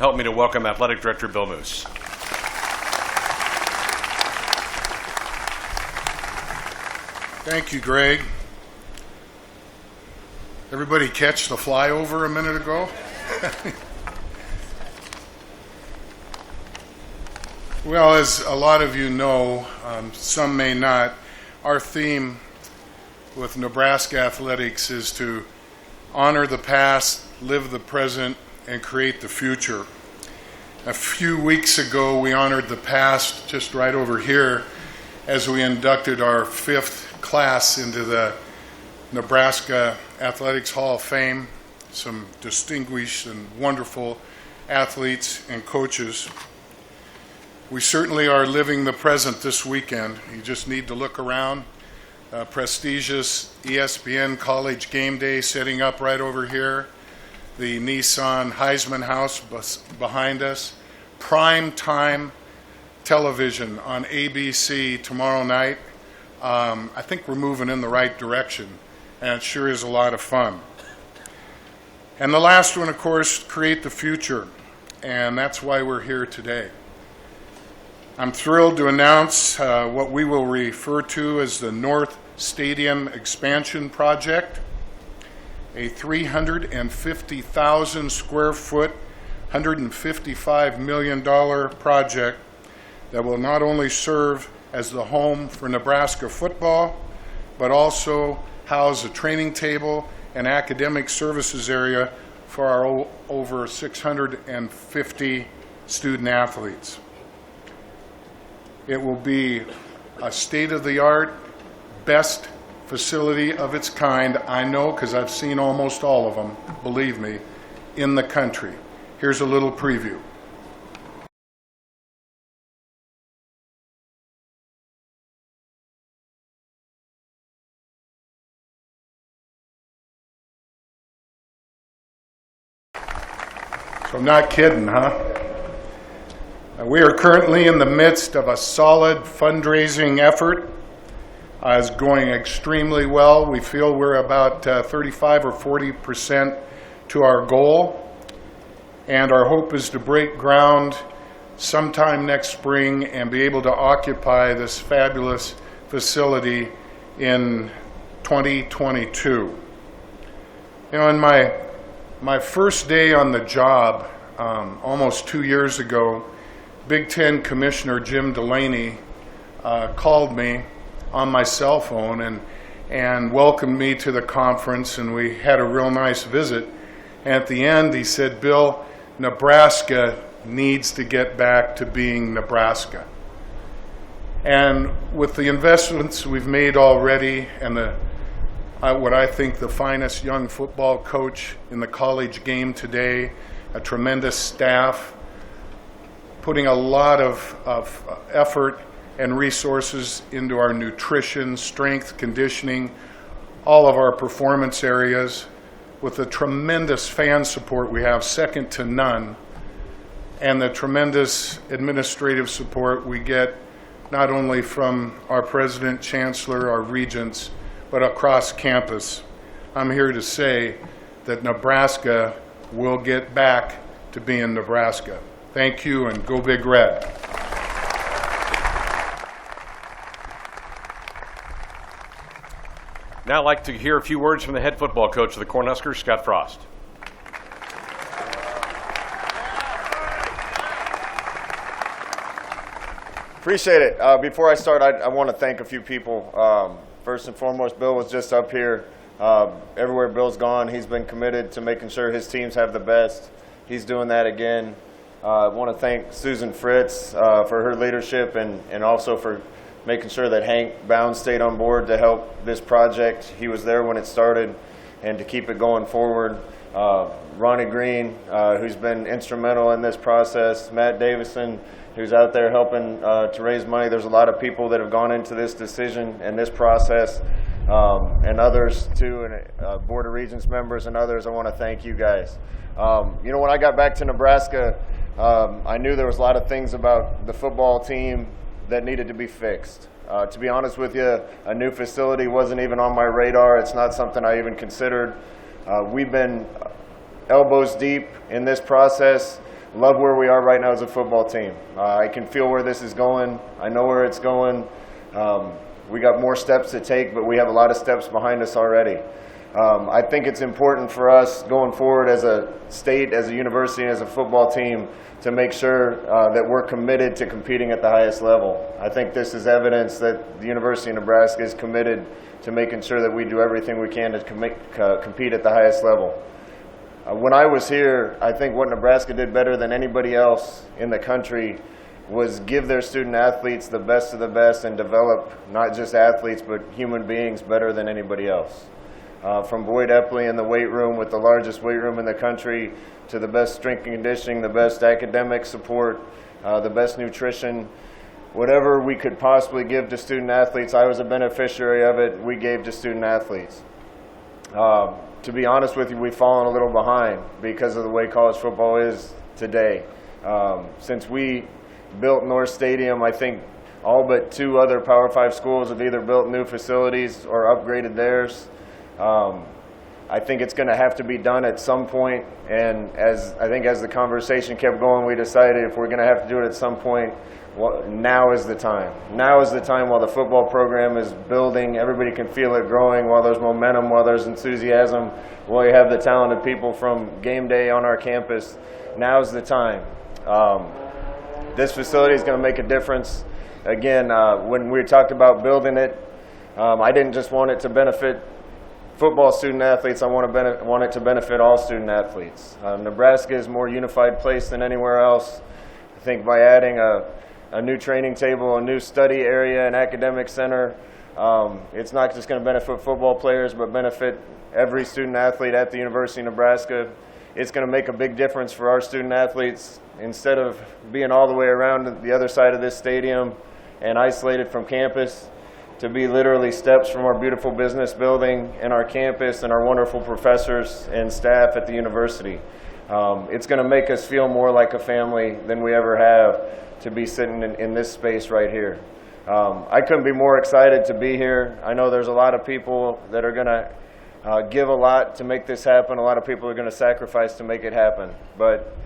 help me to welcome Athletic Director Bill Moos. Thank you, Greg. Everybody catch the flyover a minute ago? Well, as a lot of you know, some may not, our theme with Nebraska Athletics is to honor the past, live the present, and create the future. A few weeks ago, we honored the past just right over here as we inducted our 5th class into the Nebraska Athletics Hall of Fame, some distinguished and wonderful athletes and coaches. We certainly are living the present this weekend. You just need to look around. Prestigious ESPN College Game Day setting up right over here. The Nissan Heisman House behind us. Prime time television on ABC tomorrow night. I think we're moving in the right direction, and it sure is a lot of fun. And the last one, of course, create the future, and that's why we're here today. I'm thrilled to announce what we will refer to as the North Stadium Expansion Project, a 350,000 square foot, $155 million project that will not only serve as the home for Nebraska football, but also house a training table and academic services area for our over 650 student athletes. It will be a state-of-the-art, best facility of its kind, I know because I've seen almost all of them, believe me, in the country. Here's a little preview. So I'm not kidding, huh? We are currently in the midst of a solid fundraising effort. It's going extremely well. We feel we're about 35 or 40% to our goal. And our hope is to break ground sometime next spring and be able to occupy this fabulous facility in 2022. You know, in my first day on the job, almost 2 years ago, Big Ten Commissioner Jim Delaney called me on my cell phone and welcomed me to the conference, and we had a real nice visit. And at the end, he said, "Bill, Nebraska needs to get back to being Nebraska." And with the investments we've made already and what I think the finest young football coach in the college game today, a tremendous staff, putting a lot of effort and resources into our nutrition, strength, conditioning, all of our performance areas, with the tremendous fan support we have, second to none, and the tremendous administrative support we get not only from our president, chancellor, our regents, but across campus. I'm here to say that Nebraska will get back to being Nebraska. Thank you, and go Big Red. Now I'd like to hear a few words from the head football coach of the Cornhuskers, Scott Frost. Appreciate it. Before I start, I want to thank a few people. First and foremost, Bill was just up here. Everywhere Bill's gone, he's been committed to making sure his teams have the best. He's doing that again. I want to thank Susan Fritz for her leadership and also for making sure that Hank Bound stayed on board to help this project. He was there when it started and to keep it going forward. Ronnie Green, who's been instrumental in this process. Matt Davison, who's out there helping to raise money. There's a lot of people that have gone into this decision and this process, and others too, and Board of Regents members and others. I want to thank you guys. You know, when I got back to Nebraska, I knew there was a lot of things about the football team that needed to be fixed. To be honest with you, a new facility wasn't even on my radar. It's not something I even considered. We've been elbows deep in this process love where we are right now as a football team. I can feel where this is going. I know where it's going. We got more steps to take, but we have a lot of steps behind us already. I think it's important for us going forward as a state, as a university, as a football team to make sure that we're committed to competing at the highest level. I think this is evidence that the University of Nebraska is committed to making sure that we do everything we can to compete at the highest level. When I was here, I think what Nebraska did better than anybody else in the country was give their student athletes the best of the best and develop not just athletes but human beings better than anybody else. From Boyd Epley in the weight room with the largest weight room in the country to the best strength and conditioning, the best academic support, the best nutrition, whatever we could possibly give to student athletes, I was a beneficiary of it, we gave to student athletes. To be honest with you, we've fallen a little behind because of the way college football is today. Since we built North Stadium, I think all but 2 other Power 5 schools have either built new facilities or upgraded theirs. I think it's going to have to be done at some point, and as the conversation kept going, we decided if we're going to have to do it at some point, well, now is the time. Now is the time while the football program is building, everybody can feel it growing, while there's momentum, while there's enthusiasm, while you have the talented people from game day on our campus. Now's the time. This facility is going to make a difference. Again, when we talked about building it, I didn't just want it to benefit football student athletes, I want it to benefit all student athletes. Nebraska is a more unified place than anywhere else. I think by adding a new training table, a new study area, an academic center, it's not just going to benefit football players, but benefit every student athlete at the University of Nebraska. It's going to make a big difference for our student athletes. Instead of being all the way around the other side of this stadium and isolated from campus, to be literally steps from our beautiful business building and our campus and our wonderful professors and staff at the university. It's going to make us feel more like a family than we ever have to be sitting in this space right here. I couldn't be more excited to be here. I know there's a lot of people that are going to give a lot to make this happen. A lot of people are going to sacrifice to make it happen. But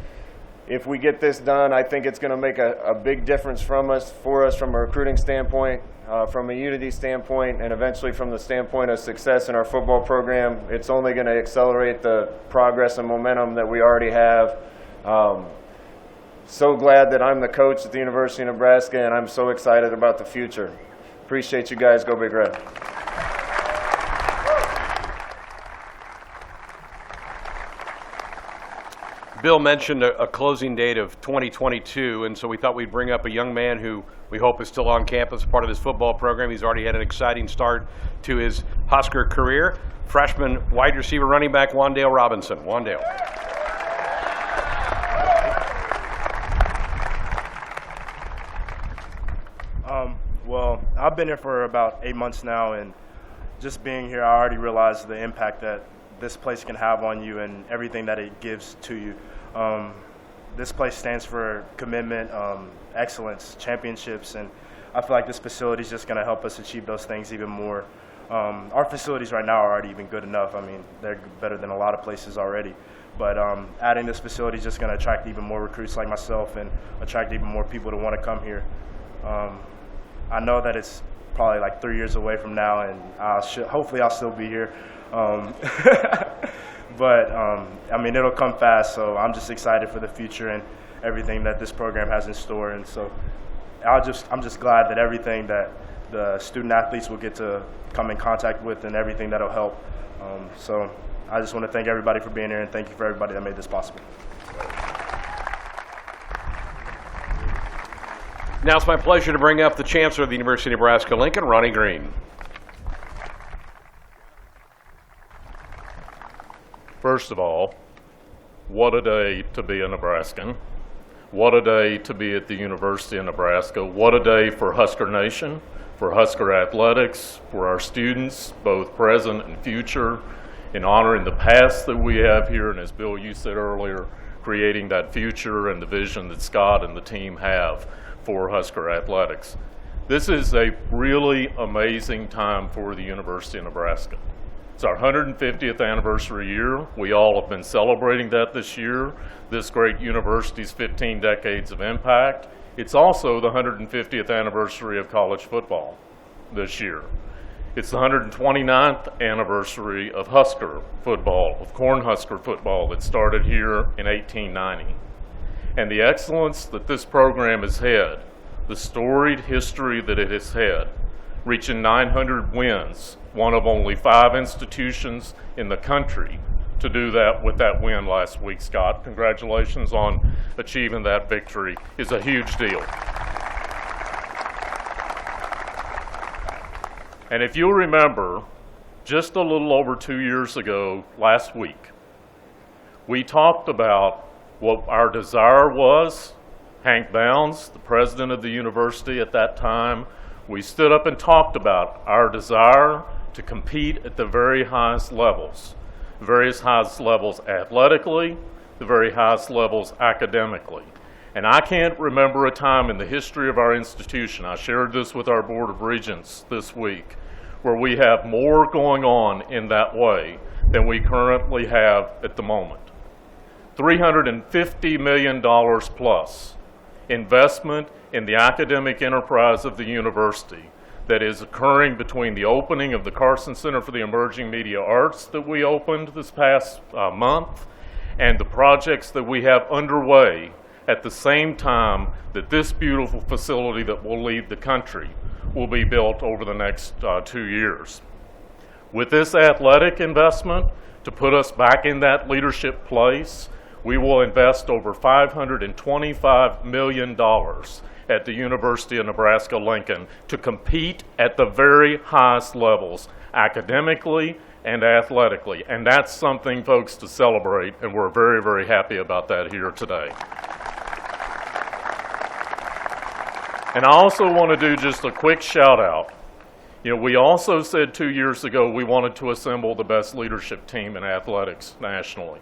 if we get this done, I think it's going to make a big difference for us from a recruiting standpoint, from a unity standpoint, and eventually from the standpoint of success in our football program. It's only going to accelerate the progress and momentum that we already have. So glad that I'm the coach at the University of Nebraska, and I'm so excited about the future. Appreciate you guys. Go Big Red. Bill mentioned a closing date of 2022, and so we thought we'd bring up a young man who we hope is still on campus, part of his football program. He's already had an exciting start to his Husker career. Freshman wide receiver running back Wan'Dale Robinson. Wan'Dale. Well, I've been here for about 8 months now, and just being here, I already realized the impact that this place can have on you and everything that it gives to you. This place stands for commitment, excellence, championships, and I feel like this facility is just going to help us achieve those things even more. Our facilities right now are already even good enough. I mean, they're better than a lot of places already. But adding this facility is just going to attract even more recruits like myself and attract even more people to want to come here. I know that it's probably like 3 years away from now, and hopefully I'll still be here. But I mean, it'll come fast, so I'm just excited for the future and everything that this program has in store. And so I'm just glad that everything that the student athletes will get to come in contact with and everything that'll help. So I just want to thank everybody for being here, and thank you for everybody that made this possible. Now it's my pleasure to bring up the Chancellor of the University of Nebraska-Lincoln, Ronnie Green. First of all, what a day to be a Nebraskan. What a day to be at the University of Nebraska. What a day for Husker Nation, for Husker athletics, for our students, both present and future, in honoring the past that we have here, and as Bill, you said earlier, creating that future and the vision that Scott and the team have for Husker athletics. This is a really amazing time for the University of Nebraska. It's our 150th anniversary year. We all have been celebrating that this year, this great university's 15 decades of impact. It's also the 150th anniversary of college football this year. It's the 129th anniversary of Husker football, of Cornhusker football that started here in 1890. And the excellence that this program has had, the storied history that it has had, reaching 900 wins, one of only 5 institutions in the country to do that with that win last week, Scott. Congratulations on achieving that victory, is a huge deal. And if you'll remember, just a little over 2 years ago, last week, we talked about what our desire was. Hank Bounds, the president of the university at that time, we stood up and talked about our desire to compete at the very highest levels, athletically, the very highest levels academically. And I can't remember a time in the history of our institution, I shared this with our Board of Regents this week, where we have more going on in that way than we currently have at the moment. $350 million plus investment in the academic enterprise of the university that is occurring between the opening of the Carson Center for the Emerging Media Arts that we opened this past month and the projects that we have underway at the same time that this beautiful facility that will lead the country will be built over the next 2 years. With this athletic investment, to put us back in that leadership place, we will invest over $525 million at the University of Nebraska-Lincoln to compete at the very highest levels, academically and athletically. And that's something, folks, to celebrate, and we're very, very happy about that here today. And I also want to do just a quick shout out. You know, we also said 2 years ago we wanted to assemble the best leadership team in athletics nationally.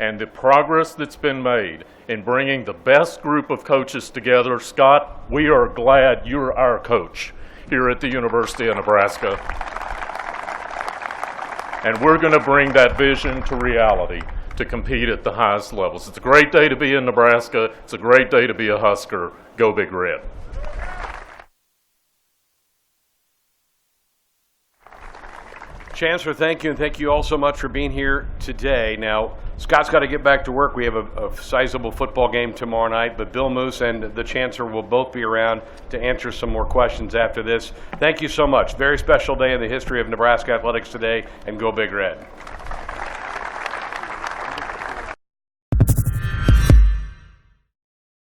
And the progress that's been made in bringing the best group of coaches together, Scott, we are glad you're our coach here at the University of Nebraska. And we're going to bring that vision to reality to compete at the highest levels. It's a great day to be in Nebraska. It's a great day to be a Husker. Go Big Red. Chancellor, thank you, and thank you all so much for being here today. Now, Scott's got to get back to work. We have a sizable football game tomorrow night, but Bill Moos and the Chancellor will both be around to answer some more questions after this. Thank you so much. Very special day in the history of Nebraska athletics today, and Go Big Red.